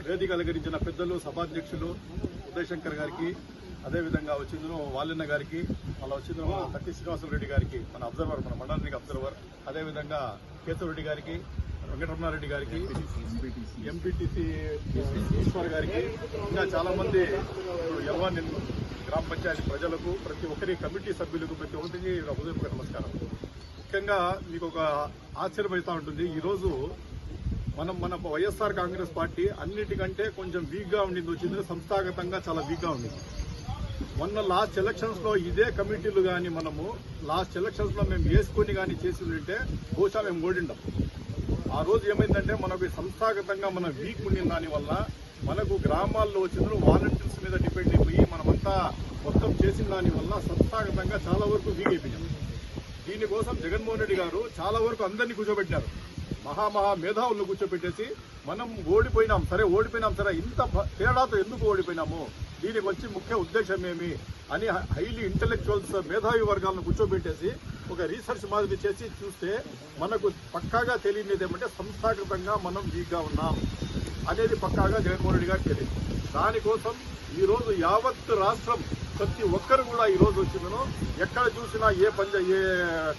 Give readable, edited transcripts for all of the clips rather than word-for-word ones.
వేదిక అలంకరించిన పెద్దలు సభాధ్యక్షులు ఉదయశంకర్ గారికి, అదేవిధంగా వచ్చిందను వాలిన్న గారికి, మళ్ళీ వచ్చిందను సత్య శ్రీనివాసరెడ్డి గారికి, మన అబ్జర్వర్, మన మండలానికి అబ్జర్వర్, అదేవిధంగా కేశవరెడ్డి గారికి, వెంకటరమణారెడ్డి గారికి, ఎంపీటీసీ ఈశ్వర్ గారికి, ఇంకా చాలామంది యవ్వాని గ్రామ పంచాయతీ ప్రజలకు, ప్రతి ఒక్కరి కమిటీ సభ్యులకు, ప్రతి ఒక్కరికి హృదయపూర్వక నమస్కారం. ముఖ్యంగా మీకు ఒక ఆశ్చర్యమవుతూ ఉంటుంది. ఈరోజు మన వైఎస్ఆర్ కాంగ్రెస్ పార్టీ అన్నిటికంటే కొంచెం వీక్గా ఉండింది, వచ్చింది సంస్థాగతంగా చాలా వీక్గా ఉండింది. మొన్న లాస్ట్ ఎలక్షన్స్ లో ఇదే కమిటీలు కానీ మనము లాస్ట్ ఎలక్షన్స్ లో మేము వేసుకొని కానీ చేసి ఉంటే బహుశా మేము ఓడిండాం. ఆ రోజు ఏమైందంటే మనకు సంస్థాగతంగా మన వీక్ ఉండిన దానివల్ల మనకు గ్రామాల్లో వచ్చిన వాలంటీర్స్ మీద డిపెండ్ అయిపోయి మనమంతా మొత్తం చేసిన దానివల్ల సంస్థాగతంగా చాలా వరకు వీక్ అయిపోయాం. దీనికోసం జగన్మోహన్ రెడ్డి గారు చాలా వరకు అందరినీ కూర్చోబెట్టారు. మహా మేధావులను కూర్చోబెట్టేసి మనం ఓడిపోయినాం సరే, ఇంత తేడాతో ఎందుకు ఓడిపోయినాము, దీనికి వచ్చి ముఖ్య ఉద్దేశం ఏమి అని హైలీ ఇంటెలెక్చువల్స్ మేధావి వర్గాలను కూర్చోబెట్టేసి ఒక రీసెర్చ్ మాదిరి చేసి చూస్తే మనకు పక్కాగా తెలియనిది ఏమంటే సంస్థాగతంగా మనం వీక్గా ఉన్నాం అనేది పక్కాగా జగన్మోహన్ రెడ్డి గారు తెలియదు. దానికోసం ఈరోజు యావత్ రాష్ట్రం ప్రతి ఒక్కరు కూడా ఈరోజు వచ్చిందను ఎక్కడ చూసినా ఏ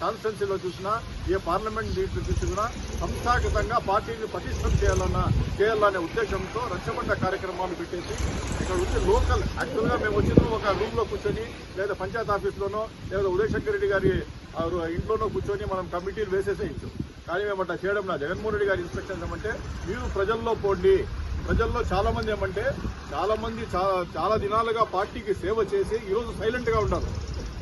కాన్స్టిట్యున్సీలో చూసినా, ఏ పార్లమెంట్ సీట్లు చూసినా సంస్థాగతంగా పార్టీని పటిష్టం చేయాలనే ఉద్దేశంతో రచ్చబండ కార్యక్రమాలు పెట్టేసి ఇక్కడ వచ్చి లోకల్ యాక్చువల్గా మేము వచ్చిన ఒక రూమ్లో కూర్చొని లేదా పంచాయత్ ఆఫీస్లోనో లేదా ఉదయశంకర్ రెడ్డి గారి ఇంట్లోనో కూర్చొని మనం కమిటీలు వేసేసేయచ్చు. కానీ మేము అట్లా చేయడం నా జగన్మోహన్ రెడ్డి గారి ఇన్స్ట్రక్షన్స్ ఏమంటే మీరు ప్రజల్లో పోండి. ప్రజల్లో చాలా మంది ఏమంటే చాలా దినాలుగా పార్టీకి సేవ చేసి ఈరోజు సైలెంట్ గా ఉన్నారు.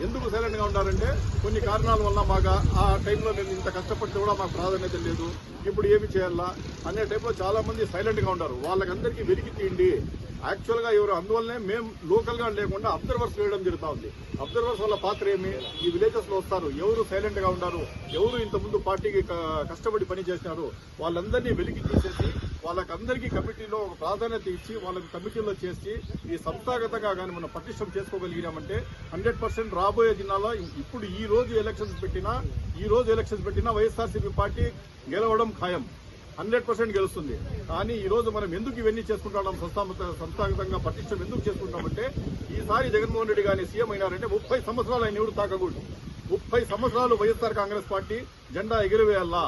ఎందుకు సైలెంట్ గా ఉన్నారంటే కొన్ని కారణాల వల్ల మాకు ఆ టైంలో మేము ఇంత కష్టపడితే కూడా మాకు ప్రాధాన్యత లేదు, ఇప్పుడు ఏమి చేయాలా అనే టైంలో చాలా మంది సైలెంట్ గా ఉన్నారు. వాళ్ళకందరికీ వెలికి తీయండి. యాక్చువల్ గా ఎవరు అందువల్లనే మేము లోకల్ గా లేకుండా అబ్జర్వర్స్ వేయడం జరుగుతూ ఉంది. అబ్జర్వర్స్ వల్ల పాత్ర ఏమి, ఈ విలేజెస్ లో వస్తారు, ఎవరు సైలెంట్ గా ఉన్నారు, ఎవరు ఇంతకుముందు పార్టీకి కష్టపడి పని చేసినారు, వాళ్ళందరినీ వెలికి తీసేసి వాళ్ళకందరికీ కమిటీలో ఒక ప్రాధాన్యత ఇచ్చి వాళ్ళకి కమిటీలో చేసి ఈ సంస్థాగతంగా కానీ మనం పటిష్టం చేసుకోగలిగినామంటే 100% రాబోయే దినాల్లో ఇప్పుడు ఈ రోజు ఎలక్షన్స్ పెట్టినా వైఎస్ఆర్సీపీ పార్టీ గెలవడం ఖాయం, 100% గెలుస్తుంది. కానీ ఈ రోజు మనం ఎందుకు ఇవన్నీ చేసుకుంటున్నాం, సంస్థాగతంగా పటిష్టం ఎందుకు చేసుకుంటామంటే ఈసారి జగన్మోహన్ రెడ్డి గారిని సీఎం అయినారంటే 30 సంవత్సరాలు ఆయన ఎవరు తాకకూడదు. 30 సంవత్సరాలు వైఎస్ఆర్ కాంగ్రెస్ పార్టీ జెండా ఎగిరివేయాలా.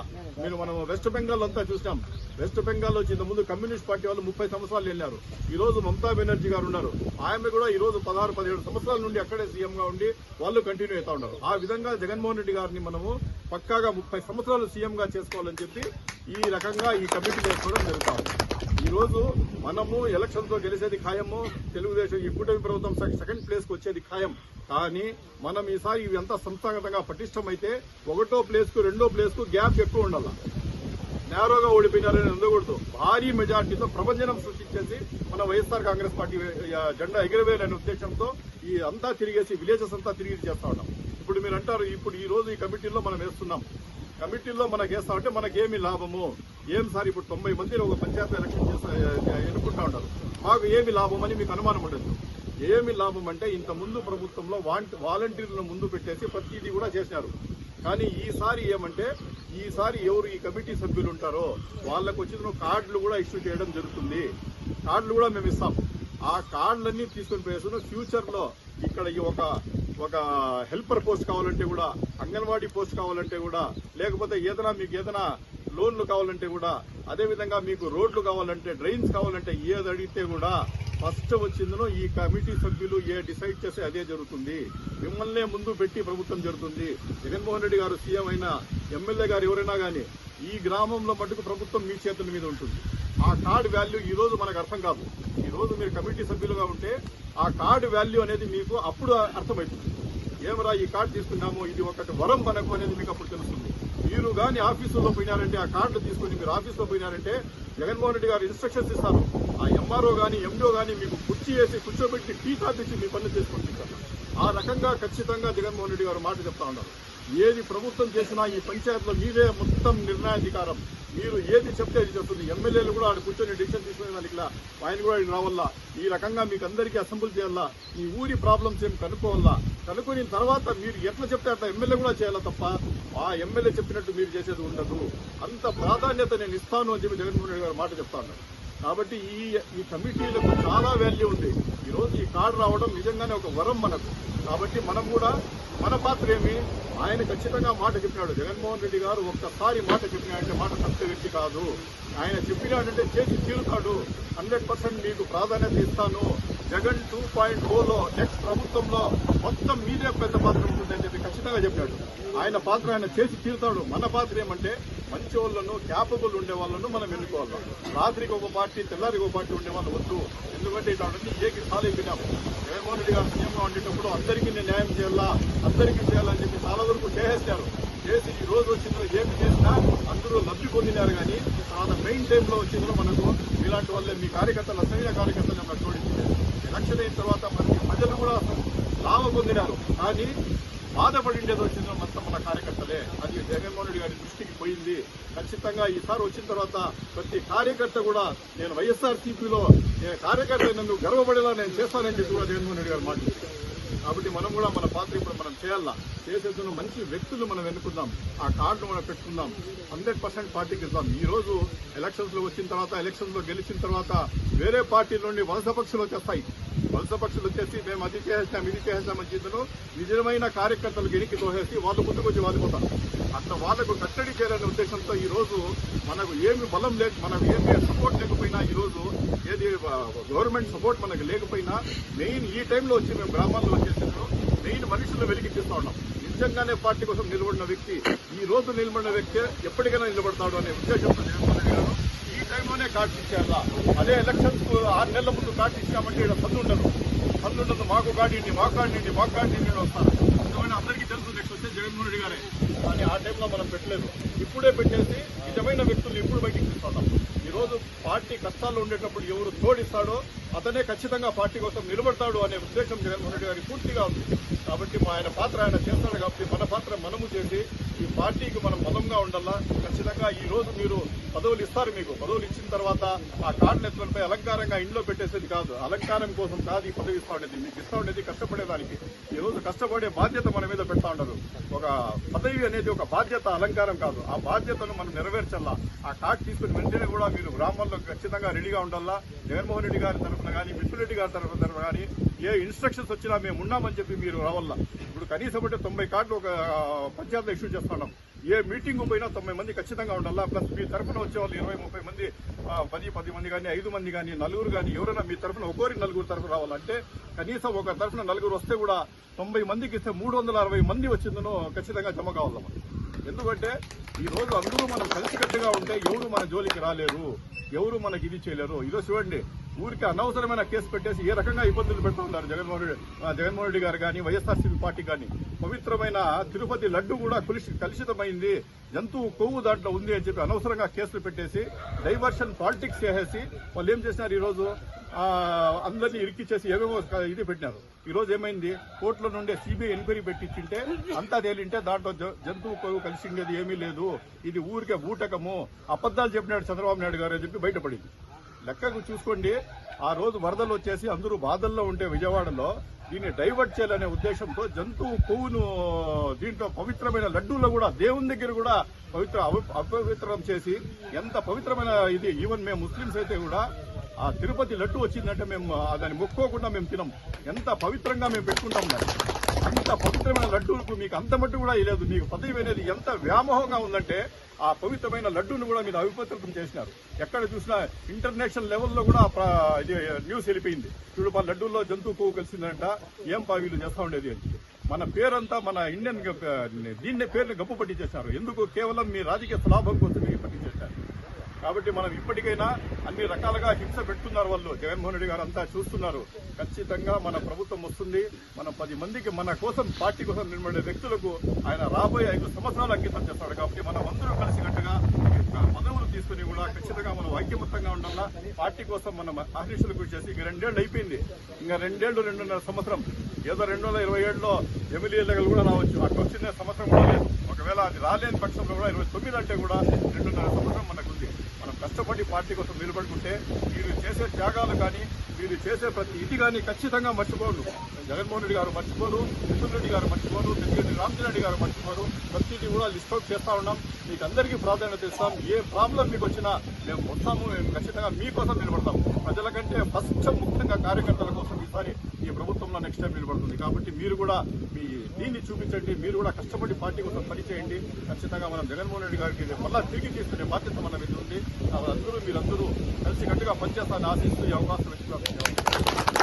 మనం వెస్ట్ బెంగాల్ అంతా చూసినాం. వెస్ట్ బెంగాల్లో వచ్చి ముందు కమ్యూనిస్ట్ పార్టీ వాళ్ళు 30 సంవత్సరాలు వెళ్ళారు. ఈ రోజు మమతా బెనర్జీ గారు ఉన్నారు. ఆమె కూడా ఈ రోజు 16-17 సంవత్సరాల నుండి అక్కడే సీఎంగా ఉండి వాళ్ళు కంటిన్యూ అవుతా ఉన్నారు. ఆ విధంగా జగన్మోహన్ రెడ్డి గారిని మనము పక్కాగా 30 సంవత్సరాలు సీఎంగా చేసుకోవాలని చెప్పి ఈ రకంగా ఈ కమిటీ చేసుకోవడం జరుగుతుంది. ఈ రోజు మనము ఎలక్షన్స్ లో గెలిచేది ఖాయము. తెలుగుదేశం ఈ కూటమి ప్రభుత్వం సెకండ్ ప్లేస్ కు వచ్చేది ఖాయం. కానీ మనం ఈసారి ఇవి ఎంత సంస్థాగతంగా పటిష్టం అయితే 1వ ప్లేస్ కు 2వ ప్లేస్ కు గ్యాప్ ఎక్కువ ఉండాలి. నేరోగా ఓడిపోయినారని ఉండకూడదు. భారీ మెజార్టీతో ప్రభంజనం సృష్టించేసి మన వైఎస్ఆర్ కాంగ్రెస్ పార్టీ జెండా ఎగిరవేయాలనే ఉద్దేశంతో ఈ అంతా తిరిగేసి విలేజెస్ అంతా తిరిగి చేస్తా ఉన్నాం. ఇప్పుడు మీరు అంటారు, ఇప్పుడు ఈ రోజు ఈ కమిటీలో మనం వేస్తున్నాం, కమిటీల్లో మనకు వేస్తామంటే మనకేమి లాభము, ఏం సార్ ఇప్పుడు 90 మంది ఒక పంచాయతీ ఎలక్షన్ ఎన్నుకుంటా ఉంటారు, మాకు ఏమి లాభం అని మీకు అనుమానం ఉండదు. ఏమి లాభం అంటే ఇంత ముందు ప్రభుత్వంలో వాలంటీర్లను ముందు పెట్టేసి ప్రతిదీ కూడా చేశారు. కానీ ఈసారి ఏమంటే ఈసారి ఎవరు ఈ కమిటీ సభ్యులు ఉంటారో వాళ్ళకు వచ్చిన కార్డులు కూడా ఇష్యూ చేయడం జరుగుతుంది. కార్డులు కూడా మేము ఇస్తాం. ఆ కార్డులన్నీ తీసుకొని పోయేస్తున్నాం. ఫ్యూచర్ లో ఇక్కడ ఒక హెల్పర్ పోస్ట్ కావాలంటే కూడా, అంగన్వాడీ పోస్ట్ కావాలంటే కూడా, లేకపోతే మీకు ఏదైనా లోన్లు కావాలంటే కూడా, అదేవిధంగా మీకు రోడ్లు కావాలంటే, డ్రైన్స్ కావాలంటే ఏది అడిగితే కూడా ఫస్ట్ వచ్చిందనో ఈ కమిటీ సభ్యులు డిసైడ్ చేస్తే అదే జరుగుతుంది. మిమ్మల్నే ముందు పెట్టి ప్రభుత్వం జరుగుతుంది. జగన్మోహన్ రెడ్డి గారు సీఎం అయినా, ఎమ్మెల్యే గారు ఎవరైనా కానీ ఈ గ్రామంలో మటుకు ప్రభుత్వం మీ చేతుల మీద ఉంటుంది. ఆ కార్డు వాల్యూ ఈ రోజు మనకు అర్థం కాదు. ఈ రోజు మీరు కమిటీ సభ్యులుగా ఉంటే ఆ కార్డు వాల్యూ అనేది మీకు అప్పుడు అర్థమవుతుంది. ఏమరా ఈ కార్డు తీసుకున్నాము, ఇది ఒకటి వరం మనకు అనేది మీకు అప్పుడు తెలుస్తుంది. మీరు కానీ ఆఫీసులో పోయినారంటే, ఆ కార్డు తీసుకుని మీరు ఆఫీసులో పోయినారంటే జగన్మోహన్ రెడ్డి గారు ఇన్స్ట్రక్షన్స్ ఇస్తారు. ఆ ఎంఆర్ఓ కానీ ఎండో కానీ మీకు కుర్చీ వేసి కూర్చోబెట్టి టీ కాపీ ఇచ్చి మీ పనులు చేసుకుంటారు. ఆ రకంగా ఖచ్చితంగా జగన్మోహన్ రెడ్డి గారు మాట చెప్తా ఉన్నారు. ఏది ప్రభుత్వం చేసినా ఈ పంచాయతీలో మీరే మొత్తం నిర్ణయాధికారం, మీరు ఏది చెప్తే అది చెప్తుంది. ఎమ్మెల్యేలు కూడా ఆడ కూర్చొని డిసిషన్ తీసుకునే దానికి ఆయన కూడా రావాలా. ఈ రకంగా మీకు అందరికీ అసెంబ్లీ చేయాలా, ఈ ఊరి ప్రాబ్లమ్స్ ఏం కనుక్కోవాలా. కనుక్కుని తర్వాత మీరు ఎట్లా చెప్తే అట్లా ఎమ్మెల్యే కూడా చేయాలా తప్ప ఆ ఎమ్మెల్యే చెప్పినట్టు మీరు చేసేది ఉండదు. అంత ప్రాధాన్యత నేను ఇస్తాను అని చెప్పి జగన్మోహన్ రెడ్డి గారు మాట చెప్తా ఉన్నారు. కాబట్టి ఈ కమిటీలకు చాలా వాల్యూ ఉంది. ఈరోజు ఈ కార్డు రావడం నిజంగానే ఒక వరం మనకు. కాబట్టి మనం కూడా మన పాత్ర ఏమి, ఆయన ఖచ్చితంగా మాట చెప్పినాడు. జగన్మోహన్ రెడ్డి గారు ఒక్కసారి మాట చెప్పినాడంటే మాట తప్పే వ్యక్తి కాదు. ఆయన చెప్పినాడంటే చేసి తీరుతాడు. 100% మీకు ప్రాధాన్యత ఇస్తాను. జగన్ 2.0లో నెక్స్ట్ ప్రభుత్వంలో మొత్తం మీదే పెద్ద పాత్ర ఉంటుందని చెప్పి ఖచ్చితంగా చెప్పాడు. ఆయన పాత్ర ఆయన చేసి తీరుతాడు. మన పాత్ర ఏమంటే మంచి వాళ్ళను, క్యాపబుల్ ఉండే వాళ్ళను మనం ఎన్నుకోవాలి. రాత్రికి ఒక పార్టీ, తెల్లారికి ఒక పార్టీ ఉండే వాళ్ళు వద్దు. ఎందుకంటే ఇట్లాంటి ఏకి సాలే విన్నాము. జగన్మోహన్ రెడ్డి గారు సీఎంగా ఉండేటప్పుడు అందరికీ నేను న్యాయం చేయాలా, అందరికీ చేయాలని చెప్పి చాలా వరకు చేసేస్తారు. చేసి ఈ రోజు వచ్చిందో ఏమి చేసినా అందరూ లబ్ధి పొందినారు. కానీ తర్వాత మెయిన్ టైంలో వచ్చిందో మనకు ఇలాంటి వాళ్ళే మీ కార్యకర్తలు, అసలైన కార్యకర్తలు మనం జోడించింది. ఎలక్షన్ అయిన తర్వాత మనకి ప్రజలు కూడా లాభం పొందినారు. కానీ బాధపడిండేది వచ్చిందో మొత్తం మన కార్యకర్తలే. అది జగన్మోహన్ రెడ్డి గారి దృష్టికి పోయింది. ఖచ్చితంగా ఈసారి వచ్చిన తర్వాత ప్రతి కార్యకర్త కూడా నేను వైఎస్ఆర్సీపీలో కార్యకర్త నన్ను గర్వపడేలా నేను చేస్తానని చెప్పి కూడా జగన్మోహన్ రెడ్డి గారు మాట్లాడుతున్నారు. కాబట్టి మనం కూడా మన పాత్ర ఇప్పుడు మనం చేయాలా. చేసేందుకు మంచి వ్యక్తులు మనం ఎన్నుకుందాం. ఆ కార్డు మనం పెట్టుకుందాం. 100% పార్టీకి ఇద్దాం. ఈ రోజు ఎలక్షన్స్ లో వచ్చిన తర్వాత, ఎలక్షన్స్ లో గెలిచిన తర్వాత వేరే పార్టీల నుండి వలస పక్షులు వచ్చేస్తాయి. వలస పక్షులు వచ్చేసి మేము అది చేసేస్తాం, ఇది చేసేస్తామని చెప్పిన నిజమైన కార్యకర్తలు గెలికి తోసేసి వాళ్ళు ముందుకొచ్చి వాలిపోతారు. అట్లా వాళ్ళకు కట్టడి చేయాలనే ఉద్దేశంతో ఈ రోజు మనకు ఏమి బలం లేక, మనకు ఏమి సపోర్ట్ లేకపోయినా, ఈ రోజు ఏది గవర్నమెంట్ సపోర్ట్ మనకు లేకపోయినా మెయిన్ ఈ టైంలో వచ్చి మేము గ్రామాల్లో వచ్చేసాము. మెయిన్ మనుషులు వెలికిస్తూ ఉన్నాం. నిజంగానే పార్టీ కోసం నిలబడిన వ్యక్తి, ఈ రోజు నిలబడిన వ్యక్తి ఎప్పటికైనా నిలబడతాడు అనే ఉద్దేశంతో జగన్మోహన్ రెడ్డి గారు ఈ టైంలోనే కార్డు ఇచ్చారా. అదే ఎలక్షన్స్ 6 నెలల ముందు కార్డు ఇచ్చామంటే ఇక్కడ సందు ఉండదు. మాకు కార్డు వస్తారు. ఎందుకంటే అందరికీ తెలుసు నెక్స్ట్ వచ్చే జగన్మోహన్ రెడ్డి గారే. కానీ ఆ టైంలో మనం పెట్టలేదు. ఇప్పుడే పెట్టేసి నిజమైన వ్యక్తులు ఇప్పుడు బయటికి తీసుకుంటాం. ఈ రోజు పార్టీ కష్టాల్లో ఉండేటప్పుడు ఎవరు తోడిస్తాడో అతనే ఖచ్చితంగా పార్టీ కోసం నిలబడతాడు అనే ఉద్దేశం జగన్మోహన్ రెడ్డి గారికి పూర్తిగా ఉంది. కాబట్టి ఆయన పాత్ర ఆయన చేస్తాడు. కాబట్టి మన పాత్ర మనము చేసి ఈ పార్టీకి మనం బలంగా ఉండాలా. ఖచ్చితంగా ఈ రోజు మీరు పదవులు ఇస్తారు. మీకు పదవులు ఇచ్చిన తర్వాత ఆ కార్డు నెత్తులపై అలంకారంగా ఇంట్లో పెట్టేసేది కాదు. అలంకారం కోసం కాదు ఈ పదవి ఇస్తా ఉండేది. మీకు ఇస్తా ఉండేది కష్టపడేదానికి. ఈ రోజు కష్టపడే బాధ్యత మన మీద పెడతా ఉండరు. ఒక పదవి అనేది ఒక బాధ్యత, అలంకారం కాదు. ఆ బాధ్యతను మనం నెరవేర్చాలా. ఆ కార్డు తీసుకుని వెంటనే కూడా మీరు గ్రామాల్లో ఖచ్చితంగా రెడీగా ఉండాలా. జగన్మోహన్ రెడ్డి గారి తరఫున కానీ, మిత్రులరెడ్డి గారి తరఫున కానీ ఏ ఇన్స్ట్రక్షన్స్ వచ్చినా మేము ఉన్నామని చెప్పి మీరు రావాలా. ఇప్పుడు కనీసం అంటే 90 కార్డులు ఒక పంచాయతీలో ఇష్యూ చేస్తున్నాం. ఏ మీటింగ్ పోయినా 90 మంది ఖచ్చితంగా ఉండాలా. ప్లస్ మీ తరఫున వచ్చే వాళ్ళు 20-30 మంది, 10 మంది కానీ, 5 మంది కానీ, 4 కానీ ఎవరైనా మీ తరఫున ఒకరి 4 తరఫున రావాలంటే కనీసం ఒక తరఫున 4 వస్తే కూడా 90 మందికి ఇస్తే 360 మంది వచ్చిందనో ఖచ్చితంగా జమ కావాలమ్మా. ఎందుకంటే ఈ రోజు అందరూ మనం కలిసికట్టుగా ఉంటే ఎవరు మన జోలికి రాలేరు, ఎవరు మనకి ఇది చేయలేరు. ఈరోజు చూడండి, ఊరికి అనవసరమైన కేసు పెట్టేసి ఏ రకంగా ఇబ్బందులు పెడుతూ ఉన్నారు జగన్మోహన్ రెడ్డి గారు కానీ, వైఎస్ఆర్సీపీ పార్టీ కానీ. పవిత్రమైన తిరుపతి లడ్డు కూడా కలుషితమైంది, జంతువు కొవ్వు దాంట్లో ఉంది అని చెప్పి అనవసరంగా కేసులు పెట్టేసి డైవర్షన్ పాలిటిక్స్ చేసేసి వాళ్ళు ఏం చేసినారు, ఈ రోజు అందరినీ ఇరికిచ్చేసి ఏమేమో ఇది పెట్టినారు. ఈ రోజు ఏమైంది, కోర్టుల నుండే సిబిఐ ఎంక్వైరీ పెట్టించింటే అంతా తేలింటే దాంట్లో జంతువు కొవ్వు కలిసిండేది ఏమీ లేదు, ఇది ఊరికే బూటకము, అబద్దాలు చెప్పినాడు చంద్రబాబు నాయుడు గారు అని చెప్పి బయటపడింది. లెక్కకు చూసుకోండి, ఆ రోజు వరదలు వచ్చేసి అందరూ బాధల్లో ఉంటే విజయవాడలో దీన్ని డైవర్ట్ చేయాలనే ఉద్దేశంతో జంతువు కొవ్వును దీంట్లో పవిత్రమైన లడ్డూలో కూడా దేవుని దగ్గర కూడా అపవిత్రం చేసి ఎంత పవిత్రమైన ఇది, ఈవెన్ మేము ముస్లింస్ అయితే కూడా ఆ తిరుపతి లడ్డు వచ్చిందంటే మేము దాన్ని మొక్కోకుండా మేము తినం. ఎంత పవిత్రంగా మేము పెట్టుకుంటాం దాన్ని. అంత పవిత్రమైన లడ్డూలకు మీకు అంత మట్టు కూడా లేదు. మీకు పదవి అనేది ఎంత వ్యామోహంగా ఉందంటే ఆ పవిత్రమైన లడ్డూను కూడా మీరు అవిపవిత్రం చేసినారు. ఎక్కడ చూసినా ఇంటర్నేషనల్ లెవెల్లో కూడా ఇది న్యూస్ వెళ్ళిపోయింది. చూడు, లడ్డూల్లో జంతువు కొవ్వు కలిసిందంట, ఏం వీళ్ళు చేస్తా ఉండేది అని. మన పేరంతా మన ఇండియన్ దీన్నే పేరుని గప్పు పట్టించేశారు. ఎందుకు? కేవలం మీ రాజకీయ స్వలాభం కోసం మీరు పట్టించేశారు. కాబట్టి మనం ఇప్పటికైనా అన్ని రకాలుగా హింస పెడుతున్నారు వాళ్ళు. జగన్మోహన్ రెడ్డి గారు అంతా చూస్తున్నారు. ఖచ్చితంగా మన ప్రభుత్వం వస్తుంది. మనం 10 మందికి మన కోసం, పార్టీ కోసం నిలబడే వ్యక్తులకు ఆయన రాబోయే 5 సంవత్సరాలు అంకితం చేస్తాడు. కాబట్టి మనం అందరూ కలిసికట్టుగా పదవులు తీసుకుని కూడా ఖచ్చితంగా మనం ఐక్యమత్యంగా ఉండాలా. పార్టీ కోసం మనం ఆశీస్సులు కృషి చేసి 2 ఏళ్ళు అయిపోయింది. ఇంకా 2 ఏళ్ళు 2.5 సంవత్సరం. ఏదో 2027లో ఎమ్మెల్యే లెవెల్ కూడా రావచ్చు. అక్కడ వచ్చిన సంవత్సరం కూడా లేదు. ఒకవేళ అది రాలేని పక్షంలో కూడా 29 అంటే కూడా 2.5 సంవత్సరం మనకు ఉంది. మనం కష్టపడి పార్టీ కోసం నిలబడుకుంటే మీరు చేసే త్యాగాలు కానీ, మీరు చేసే ప్రతి ఇది కానీ ఖచ్చితంగా మర్చిపోరు. జగన్మోహన్ రెడ్డి గారు మర్చిపోరు, మిథున్ రెడ్డి గారు మర్చిపోరు, పెద్దిరెడ్డి రామచంద్ర రెడ్డి గారు మర్చిపోరు. ప్రతిదీ కూడా లిస్ట్ అవుట్ చేస్తా ఉన్నాం. మీకు అందరికీ ప్రాధాన్యత ఇస్తాం. ఏ ప్రాబ్లం మీకు వచ్చినా మేము వస్తాము. మేము ఖచ్చితంగా మీకోసం నిలబడతాం. ప్రజల కంటే ఫస్ట్ ముఖ్యంగా కార్యకర్తల కోసం ఈసారి ఈ ప్రభుత్వంలో నెక్స్ట్ టైం నిలబడుతుంది. కాబట్టి మీరు కూడా మీ దీన్ని చూపించండి. మీరు కూడా కష్టపడి పార్టీ కోసం పనిచేయండి. ఖచ్చితంగా మనం జగన్మోహన్ రెడ్డి గారికి మళ్ళా తిరిగి తీసుకునే బాధ్యత మన మీద ఉంది. మీరందరూ కలిసి గట్టిగా పనిచేస్తారని ఆశిస్తూ ఈ అవకాశం ఇస్తున్నాం.